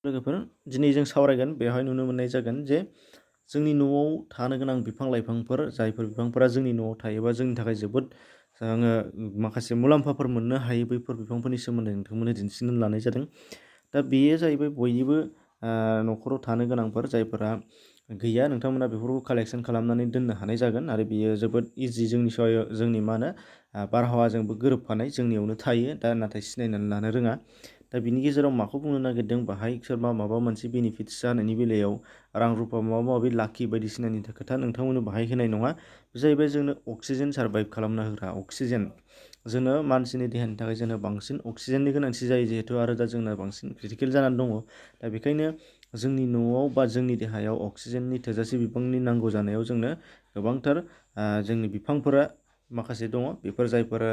लोगोफोर दिनै जों सावरायगोन बेवहाय नुनो मोननाय जागोन जे जोंनि न'आव थानो गोनां बिफां-लाइफांफोर जायफोर बिफांफोरा जोंनि न'आव थायोबा जोंनि थाखाय जोबोद जोङो माखासे मुलाम्फाफोर मोननो हायो बैफोर बिफांफोरनि सोमोन्दै नोंथांमोननो दिन्थिनो लानाय जादों। दा बेयो जाहैबाय बयनिबो न'खराव थानो गोनांफोर जायफोरा गैया नोंथांमोना बेफोरखौ कालेक्सन खालामनानै दोननो हानाय जागोन आरो बेयो जोबोद इजि जोंनि सायाव जोंनि मा होनो बारहावाजोंबो गोरोबफानाय जोंनियावनो थायो दा नाथाय सिनायनानै लानो रोङा। दा बिनि गेजेराव माखौ बुंनो नागिरदों बाहाय सोरबा माबा मोनसे बेनिफिट्स जानायनि बेलायाव रां रुफा माबा माबि लाखि बायदिसिनानि खोथा नोंथांमोननो बाहाय होनाय नङा। बे जाहैबाय जोंनो अक्सिजेन सार्भाइभ खालामना होग्रा अक्सिजेन जोंनो मानसिनि देहानि थाखाय जोंनो बांसिन अक्सिजेननि गोनांथि जायो जिहेथु आरो दा जोंना बांसिन क्रिटिकेल जानानै दङ। दा बेखायनो जोंनि न'आव बा जोंनि देहायाव अक्सिजेननि थोजासे बिबांनि नांगौ जानायाव जोंनो गोबांथार जोंनि बिफांफोरा माखासे दङ बेफोर जायफोरा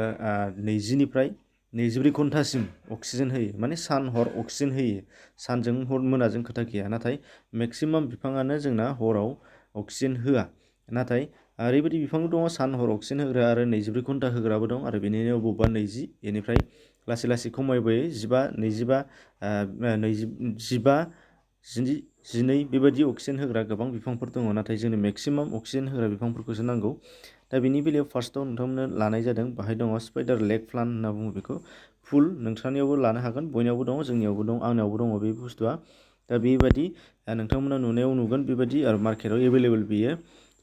20निफ्राय 24 घन्टासिम अक्सिजेन होयो माने सान हर अक्सिजेन होयो। सानजों हर मोनाजों खोथा गैया नाथाय मेक्सिमाम बिफाङानो जोंना हराव अक्सिजेन होआ। नाथाय ओरैबायदि बिफां दङ सान हर अक्सिजेन होग्रा आरो 24 घन्टा होग्राबो दं आरो बेनिनो बबेबा 20 बेनिफ्राय लासै लासै खमायबोयै 15 25 जिबा 12 बेबायदि अक्सिजेन होग्रा गोबां बिफांफोर दङ नाथाय जोंनो मेक्सिमाम अक्सिजेन होग्रा बिफांफोरखौसो नांगौ। दा बेनि बेलायाव फार्स्टआव नोंथांमोननो लानाय जादों बाहाय दङ स्पाइडार लेग प्लान्ट होनना बुङो बेखौ फुल नोंथांनियावबो लानो हागोन बयनियावबो दङ जोंनियावबो दं आंनियावबो दङ बे बुस्थुआ। दा बेबायदि नोंथांमोना नुनायाव नुगोन बेबायदि आरो मार्केटआव एभेलेबेल बियो।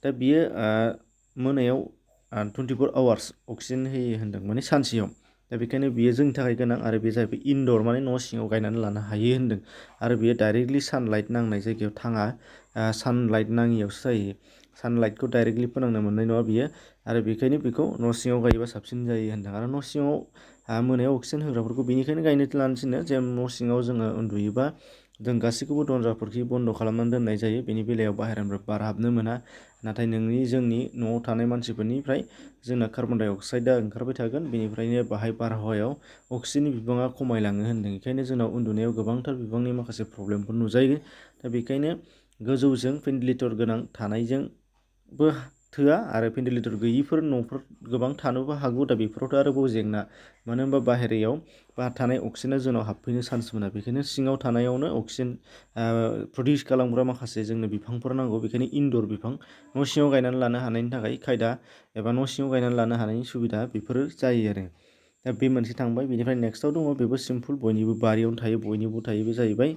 दा बियो मोनायाव 24 आवार्स अक्सिजेन होयो होन्दों माने सानसेयाव। दा बेखायनो बियो जोंनि थाखाय गोनां आरो बे जाहैबाय इनदर माने न' सिङाव गायनानै लानो हायो होन्दों। आरो बेयो डाइरेक्टलि सानलाइट नांनाय जायगायाव थाङा सानलाइट नाङियावसो जायो। सानलाइटखौ डाइरेक्टलि फोनांनो मोननाय नङा बियो आरो बेखायनो बेखौ न' सिङाव गायोबा साबसिन जायो होन्दों आरो न' सिङाव मोनायाव अक्सिजेन होग्राफोरखौ बेनिखायनो गायनो लानो थिनो जे न' सिङाव जोङो उन्दुयोबा जों गासैखौबो दरजाफोरखि बन्द' खालामनानै दोननाय जायो बेनि बेलायाव बाहेरानिफ्राय बार हाबनो मोना। नाथाय जोंनि न'आव थानाय मानसिफोरनिफ्राय जोंना कार्बन डाइ अक्साइडआ ओंखारबाय थागोन बेनिफ्रायनो बाहाय बारहावायाव अक्सिजेननि बिबाङा खमायलाङो होन्दों बेखायनो जोंनाव उन्दुनायाव गोबांथार बिबांनि माखासे प्रब्लेमफोर नुजायो। दा बेखायनो गोजौजों भेन्टिलेटर गोनां थानायजोंबो थोआ आरो भेन्टिलेटर गैयिफोर न'फोर गोबां थानोबो हागौ दा बेफोरावथ' आरोबाव जेंना मानो होनबा बाहेरायाव थानाय अक्सिजेना जोंनाव हाबफैनो चान्स मोना बेखायनो सिङाव थानायावनो अक्सिजेन प्रडिउस खालामग्रा माखासे जोंनो बिफांफोर नांगौ बेखायनो इनदर बिफां न' सिङाव गायनानै लानो हानायनि थाखाय खायदा एबा न' सिङाव गायनानै लानो हानायनि सुबिदा बेफोरो जायो आरो। दा बे मोनसे थांबाय बेनिफ्राय नेक्स्टआव दङ बेबो सिम्पोल बयनिबो बारियावनो थायो बयनिबो थायो बे जाहैबाय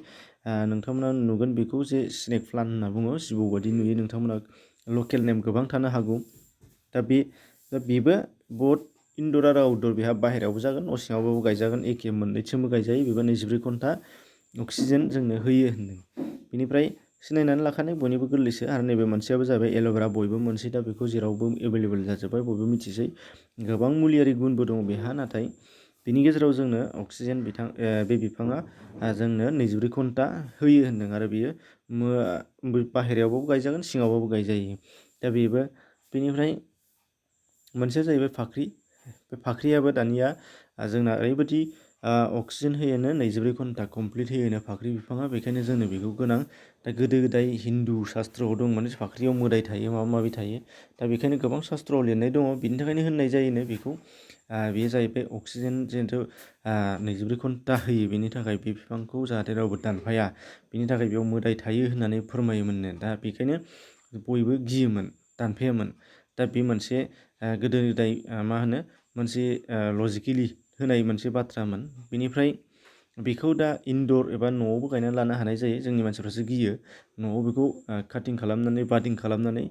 नोंथांमोना नुगोन बेखौ जे स्नेक प्लान्ट होनना बुङो जिबौ बायदि नुयो नोंथांमोना लकेल नेम गोबां थानो हागौ। दा बेबो बहुद इनदर आरो आउटदर बेहा बाहेरायावबो जागोन न' सिङावबाबो गायजागोन एखे मोननैथिंबो गायजायो बेबो 24 घन्टा अक्सिजेन जोंनो होयो होन्दों। बेनिफ्राय सिनायनानै लाखानाय बयनिबो गोरलैसो आरो नैबे मोनसेयाबो जाबाय एल'भेरा बयबो मोनसै दा बेखौ जेरावबो एभेलेबेल जाजोब्बाय बयबो मिथिसै गोबां मुलियारि गुनबो दङ बेहा नाथाय बिनि गेजेराव जोंनो अक्सिजेन बे बिफाङा जोंनो 24 घन्टा होयो होन्दों आरो बियो बाहेरायावबाबो गायजागोन सिङावबाबो गायजायो। दा बेबो बेनिफ्राय मोनसेया जाहैबाय फाख्रि बे फाख्रियाबो दानिया जोंना ओरैबायदि अक्सिजेन होयोनो 24 घन्टा कमप्लिट होयोनो फाख्रि बिफाङा बेखायनो जोंनो बेखौ गोनां। दा गोदो गोदाय हिन्दु सास्त्रआव दंमोन फाख्रियाव मोदाय थायो माबा माबि थायो। दा बेखायनो गोबां सास्त्रआव लिरनाय दङ बिनि थाखायनो होननाय जायोनो बेखौ बेयो जाहैबाय अक्सिजेन जिहेथु 24 घन्टा होयो बेनि थाखाय बे बिफांखौ जाहाथे रावबो दानफाया बिनि थाखाय बेयाव मोदाय थायो होननानै फोरमायोमोननो दा बेखायनो बयबो गियोमोन दानफायामोन। दा बे मोनसे गोदो गोदाय मा होनो मोनसे लजिकेलि होनाय मोनसे बाथ्रामोन बेनिफ्राय बेखौ दा इनदर एबा न'आवबो गायनानै लानो हानाय जायो जोंनि मानसिफ्रासो गियो। न'आव बेखौ काटिं खालामनानै बादिं खालामनानै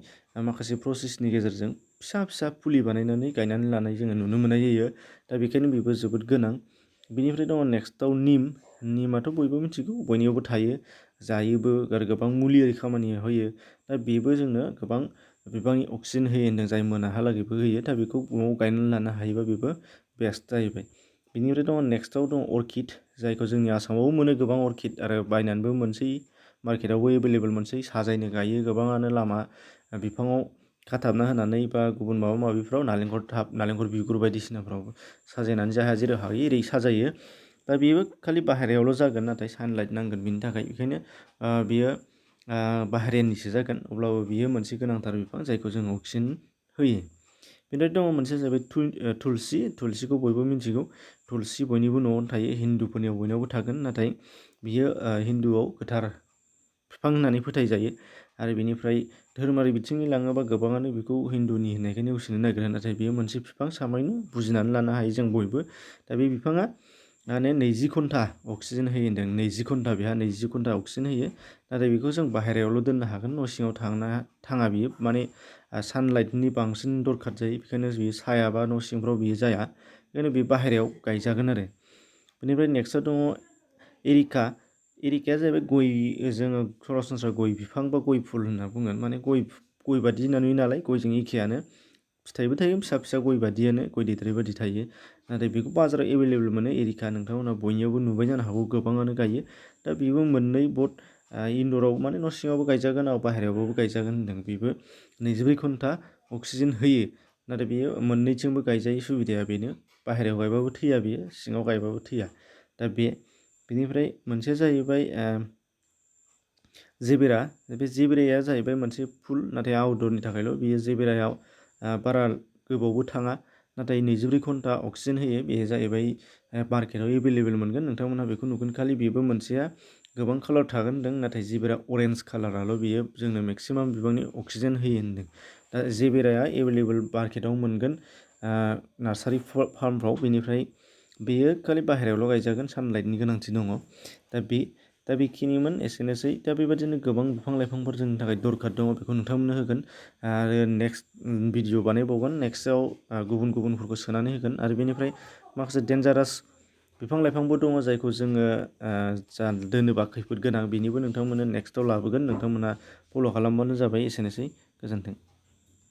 माखासे प्रसेसनि गेजेरजों फिसा फिसा फुलि बानायनानै गायनानै लानाय जोङो नुनो मोननाय जायो। दा बेखायनो बेबो जोबोद गोनां। बिनिफ्राय दङ नेक्स्टआव निमाथ' बयबो मिथिगौ बयनियावबो थायो जायोबो आरो गोबां मुलियारि खामानि होयो। दा बेबो जोंनो गोबां बिबांनि अक्सिजेन होयो होन्दों जाय मोनाहालागैबो होयो दा बेखौ न'आव गायनानै लानो हायोबा बेबो बेस्ट जाहैबाय। बिनिफ्राय दङ नेक्स्टआव दङ अर्किड जायखौ जोंनि आसामावबो मोनो गोबां अर्किड आरो बायनानैबो मोनसै मार्केटआवबो एभेलेबेल मोनसै साजायनो गायो गोबाङानो लामा बिफाङाव खाथाबना होनानै बा गुबुन माबा माबिफ्राव नालेंखर बिगुर बायदिसिनाफ्राव साजायनानै जायहा जेरै हायो एरै साजायो। दा बेबो खालि बाहेरायावल' जागोन नाथाय सानलाइट नांगोन बिनि थाखाय बेखायनो बियो बाहेरानिसो जागोन अब्लाबो बियो मोनसे गोनांथार बिफां जायखौ जों अक्सिजेन होयो। बेनिफ्राय दङ मोनसेया जाहैबाय थुलसि थुलसिखौ बयबो मिथिगौ थुलसि बयनिबो न'आवनो थायो हिन्दुफोरनियाव बयनावबो थागोन नाथाय बियो हिन्दुआव गोथार बिफां होननानै फोथायजायो आरो बेनिफ्राय धोरोमारि बिथिंनि लाङोबा गोबाङानो बेखौ हिन्दुनि होननायखाय नेवसिनो नागिरो नाथाय बेयो मोनसे बिफां सामायनो बुजिनानै लानो हायो जों बयबो दा बे बिफाङा माने 20 घन्टा अक्सिजेन होयो होनदों 20 घन्टा बेहा 20 घन्टा अक्सिजेन होयो नाथाय बेखौ जों बाहेरायावल' दोननो हागोन न' सिङाव थाङा बियो माने सानलाइटनि बांसिन दरखार जायो बेखायनो बियो साया बा न' सिंफ्राव बियो जाया बेखायनो बे बाहेरायाव गायजागोन आरो बेनिफ्राय नेक्स्टआव दङ एरिकाया जाहैबाय गय जोङो सरासनस्रा गय बिफां बा गय फुल होनना बुंगोन माने गय बादि नुयो नालाय गयजों एखेयानो फिथाइबो थायो फिसा फिसा गय बादियानो गय दैद्राय बादि थायो नाथाय बेखौ बाजाराव एभेलेबेल मोनो एरिका नोंथांमोना बयनियावबो नुबाय जानो हागौ गोबाङानो गायो दा बेबो मोननै बट इनडराव माने न' सिङावबो गायजागोन आरो बाहेरायावबाबो गायजागोन होनदों बेबो 24 घन्टा अक्सिजेन होयो नाथाय बेयो मोननैथिंबो गायजायो सुबिदाया बेनो बाहेरायाव गायबाबो थैया बेयो सिङाव गायबाबो थैया दा बेनिफ्राय मोनसेया जाहैबाय जेबेरा बे जेबेराया जाहैबाय मोनसे फुल नाथाय आउटडरनि थाखायल' बेयो जेबेरायाव बारा गोबावबो थाङा नाथाय 24 घन्टा अक्सिजेन होयो बेयो जाहैबाय मार्केटआव एभेलेबेल मोनगोन नोंथांमोनहा बेखौ नुगोन खालि बेबो मोनसेया गोबां कालार थागोन होनदों नाथाय जेबेरा अरेन्ज कालाराल' बेयो जोंनो मेक्सिमाम बिबांनि अक्सिजेन होयो होनदों दा जेबेराया एभेलेबेल मार्केटआव मोनगोन नार्सारि फार्मफ्राव बेनिफ्राय बेयो खालि बाहेरायावल' गायजागोन सानलाइटनि गोनांथि दङ दा बेखिनिमोन एसेनोसै दा बेबादिनो गोबां बिफां लाइफांफोर जोंनि थाखाय दरखार दङ बेखौ नोंथांमोननो होगोन आरो नेक्स्ट भिडिअ बानायबावगोन नेक्स्टआव गुबुनफोरखौ सोनानै होगोन आरो बेनिफ्राय माखासे डेन्जारास बिफां लाइफांबो दङ जायखौ जोङो जा दोनोबा खैफोद गोनां बेनिबो नोंथांमोननो नेक्स्टआव लाबोगोन नोंथांमोना फल' खालामबानो जाबाय एसेनोसै गोजोन्थों